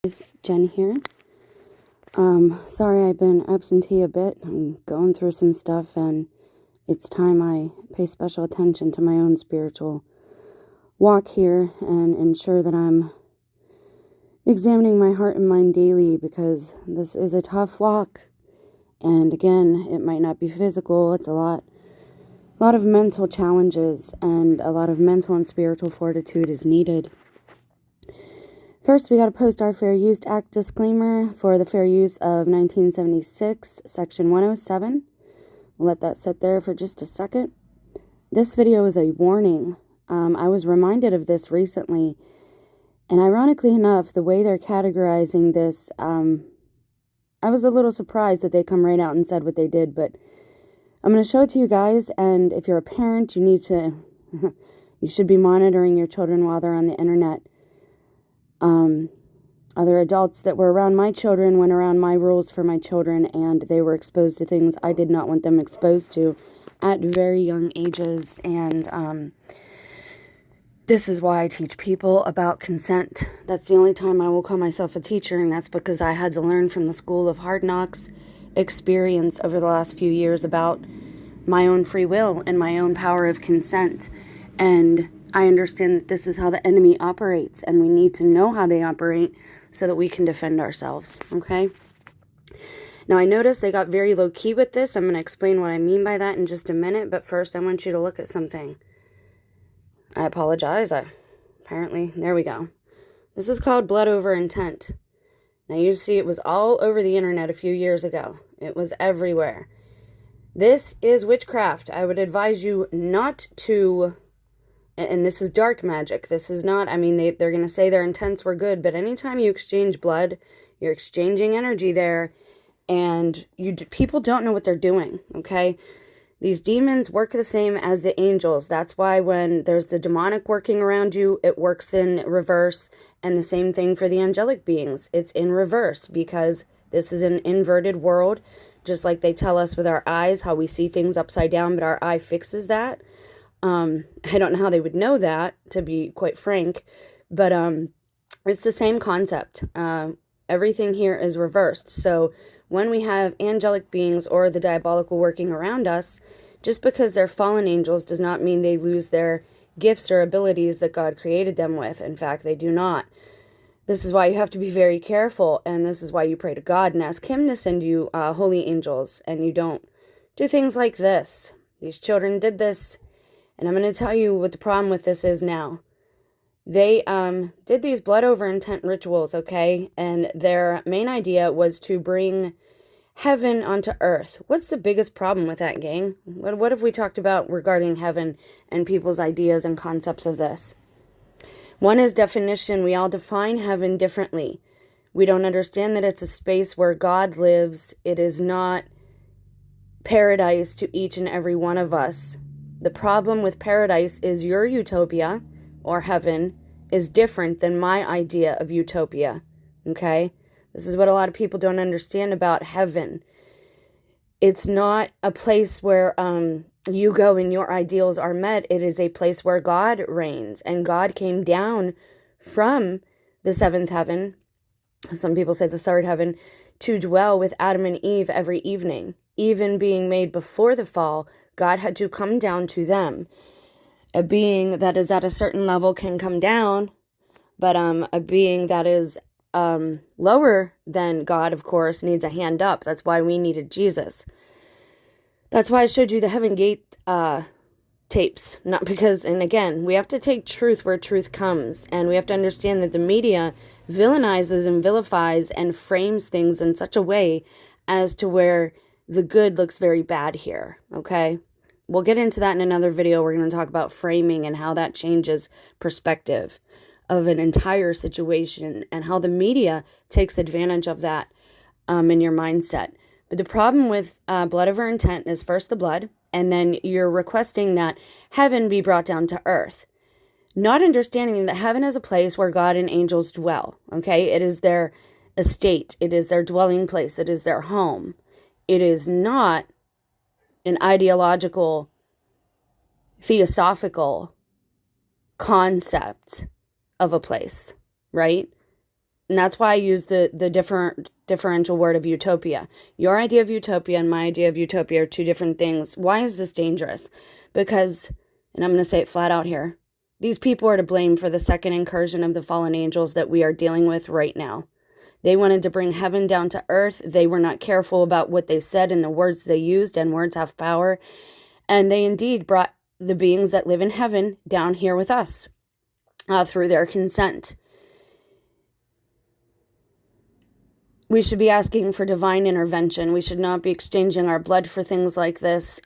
It's Jen here. Sorry I've been absentee a bit. I'm going through some stuff, and it's time I pay special attention to my own spiritual walk here and ensure that I'm examining my heart and mind daily, because this is a tough walk. And again, it might not be physical. It's a lot of mental challenges, and a lot of mental and spiritual fortitude is needed. First, we got to post our Fair Use Act disclaimer for the Fair Use of 1976, Section 107. We'll let that sit there for just a second. This video is a warning. I was reminded of this recently, and ironically enough, the way they're categorizing this, I was a little surprised that they come right out and said what they did, but I'm going to show it to you guys, and if you're a parent, you need to, you should be monitoring your children while they're on the internet. Other adults that were around my children went around my rules for my children, and they were exposed to things I did not want them exposed to at very young ages. And this is why I teach people about consent. That's the only time I will call myself a teacher, and that's because I had to learn from the School of Hard Knocks experience over the last few years about my own free will and my own power of consent. And I understand that this is how the enemy operates, and we need to know how they operate so that we can defend ourselves, okay? Now, I noticed they got very low-key with this. I'm going to explain what I mean by that in just a minute, but first I want you to look at something. I apologize. Apparently, there we go. This is called blood over intent. Now, you see it was all over the internet a few years ago. It was everywhere. This is witchcraft. I would advise you not to... And this is dark magic. This is not, I mean, they're going to say their intents were good, but anytime you exchange blood, you're exchanging energy there, and people don't know what they're doing, okay? These demons work the same as the angels. That's why when there's the demonic working around you, it works in reverse, and the same thing for the angelic beings. It's in reverse, because this is an inverted world, just like they tell us with our eyes, how we see things upside down, but our eye fixes that. I don't know how they would know that, to be quite frank, but it's the same concept. Everything here is reversed. So when we have angelic beings or the diabolical working around us, just because they're fallen angels does not mean they lose their gifts or abilities that God created them with. In fact, they do not. This is why you have to be very careful, and this is why you pray to God and ask Him to send you holy angels, and you don't do things like this. These children did this. And I'm going to tell you what the problem with this is now. They did these blood over intent rituals, okay? And their main idea was to bring heaven onto earth. What's the biggest problem with that, gang? What have we talked about regarding heaven and people's ideas and concepts of this? One is definition. We all define heaven differently. We don't understand that it's a space where God lives. It is not paradise to each and every one of us. The problem with paradise is your utopia, or heaven, is different than my idea of utopia, okay? This is what a lot of people don't understand about heaven. It's not a place where you go and your ideals are met. It is a place where God reigns, and God came down from the seventh heaven, some people say the third heaven, to dwell with Adam and Eve every evening. Even being made before the fall, God had to come down to them. A being that is at a certain level can come down, but a being that is lower than God, of course, needs a hand up. That's why we needed Jesus. That's why I showed you the Heaven Gate tapes. Not because, and again, we have to take truth where truth comes, and we have to understand that the media villainizes and vilifies and frames things in such a way as to where the good looks very bad here, okay? We'll get into that in another video. We're going to talk about framing and how that changes perspective of an entire situation, and how the media takes advantage of that in your mindset. But the problem with blood over intent is first the blood, and then you're requesting that heaven be brought down to earth. Not understanding that heaven is a place where God and angels dwell, okay? It is their estate. It is their dwelling place. It is their home. It is not an ideological, theosophical concept of a place, right? And that's why I use the differential word of utopia. Your idea of utopia and my idea of utopia are two different things. Why is this dangerous? Because, and I'm going to say it flat out here, these people are to blame for the second incursion of the fallen angels that we are dealing with right now. They wanted to bring heaven down to earth. They were not careful about what they said and the words they used, and words have power. And they indeed brought the beings that live in heaven down here with us through their consent. We should be asking for divine intervention. We should not be exchanging our blood for things like this.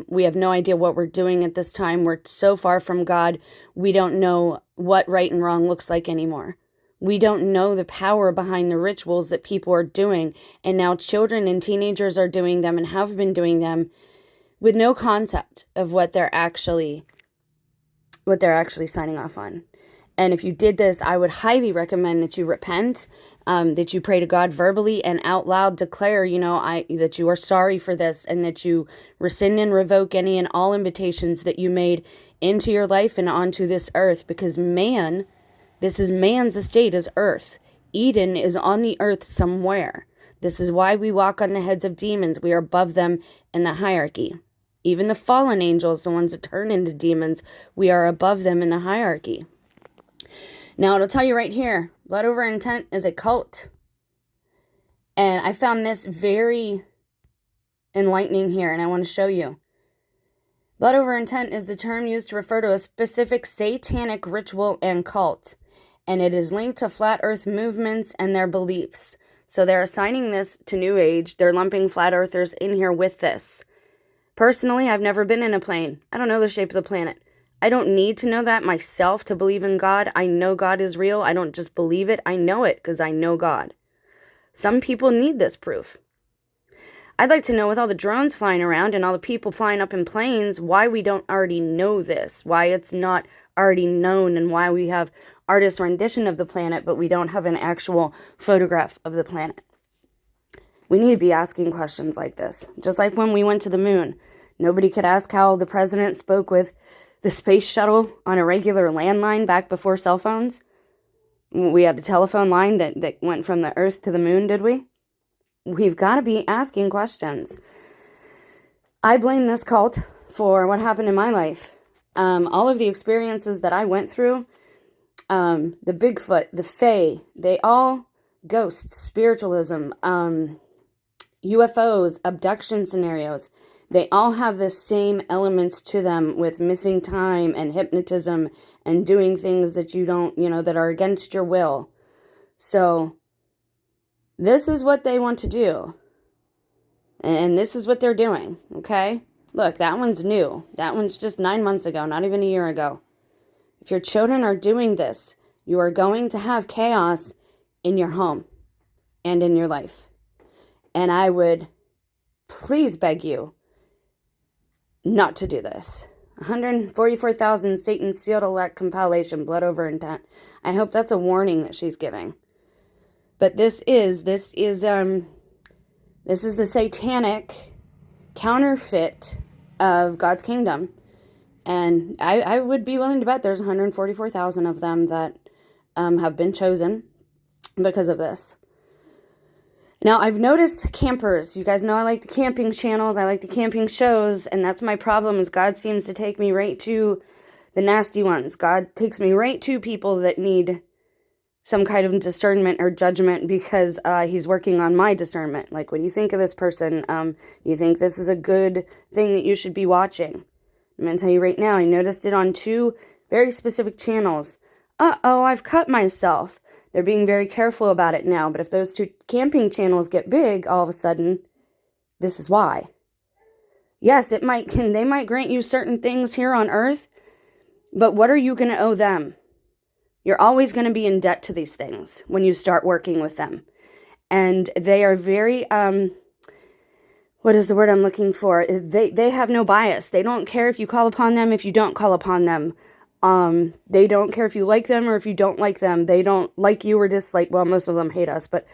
We have no idea what we're doing at this time. We're so far from God, we don't know what right and wrong looks like anymore. We don't know the power behind the rituals that people are doing. And now children and teenagers are doing them and have been doing them with no concept of what they're actually signing off on. And if you did this, I would highly recommend that you repent, that you pray to God verbally and out loud declare, that you are sorry for this, and that you rescind and revoke any and all invitations that you made into your life and onto this earth, because this is man's estate is earth. Eden is on the earth somewhere. This is why we walk on the heads of demons. We are above them in the hierarchy. Even the fallen angels, the ones that turn into demons, we are above them in the hierarchy. Now, it'll tell you right here, blood over intent is a cult. And I found this very enlightening here, and I want to show you. Blood over intent is the term used to refer to a specific satanic ritual and cult, and it is linked to flat earth movements and their beliefs. So they're assigning this to New Age. They're lumping flat earthers in here with this. Personally, I've never been in a plane. I don't know the shape of the planet. I don't need to know that myself to believe in God. I know God is real. I don't just believe it. I know it because I know God. Some people need this proof. I'd like to know, with all the drones flying around and all the people flying up in planes, why we don't already know this, why it's not already known, and why we have artists' rendition of the planet, but we don't have an actual photograph of the planet. We need to be asking questions like this. Just like when we went to the moon. Nobody could ask how the president spoke with the space shuttle on a regular landline back before cell phones. We had a telephone line that went from the Earth to the moon, did we? We've got to be asking questions. I blame this cult for what happened in my life. All of the experiences that I went through, the Bigfoot, the Fae, they all, ghosts, spiritualism, UFOs, abduction scenarios, they all have the same elements to them with missing time and hypnotism and doing things that you don't, that are against your will. So this is what they want to do. And this is what they're doing, okay? Look, that one's new. That one's just 9 months ago, not even a year ago. If your children are doing this, you are going to have chaos in your home and in your life. And I would please beg you not to do this. 144,000 Satan sealed elect compilation, blood over intent. I hope that's a warning that she's giving. But this is the satanic counterfeit of God's kingdom. And I would be willing to bet there's 144,000 of them that have been chosen because of this. Now, I've noticed campers. You guys know I like the camping channels. I like the camping shows. And that's my problem, is God seems to take me right to the nasty ones. God takes me right to people that need some kind of discernment or judgment because he's working on my discernment. Like, what do you think of this person? Do you think this is a good thing that you should be watching? I'm going to tell you right now, I noticed it on 2 very specific channels. Uh-oh, I've cut myself. They're being very careful about it now, but if those 2 camping channels get big, all of a sudden, this is why. Yes, they might grant you certain things here on earth, but what are you going to owe them? You're always going to be in debt to these things when you start working with them. And they are very, what is the word I'm looking for? They have no bias. They don't care if you call upon them, if you don't call upon them. They don't care if you like them or if you don't like them. They don't like you or dislike. Well, most of them hate us, but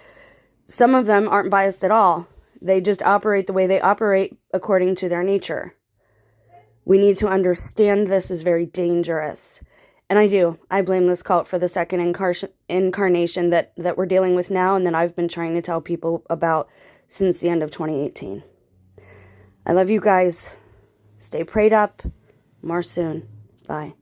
some of them aren't biased at all. They just operate the way they operate according to their nature. We need to understand this is very dangerous. And I do. I blame this cult for the second incarnation that we're dealing with now, and that I've been trying to tell people about since the end of 2018. I love you guys. Stay prayed up. More soon. Bye.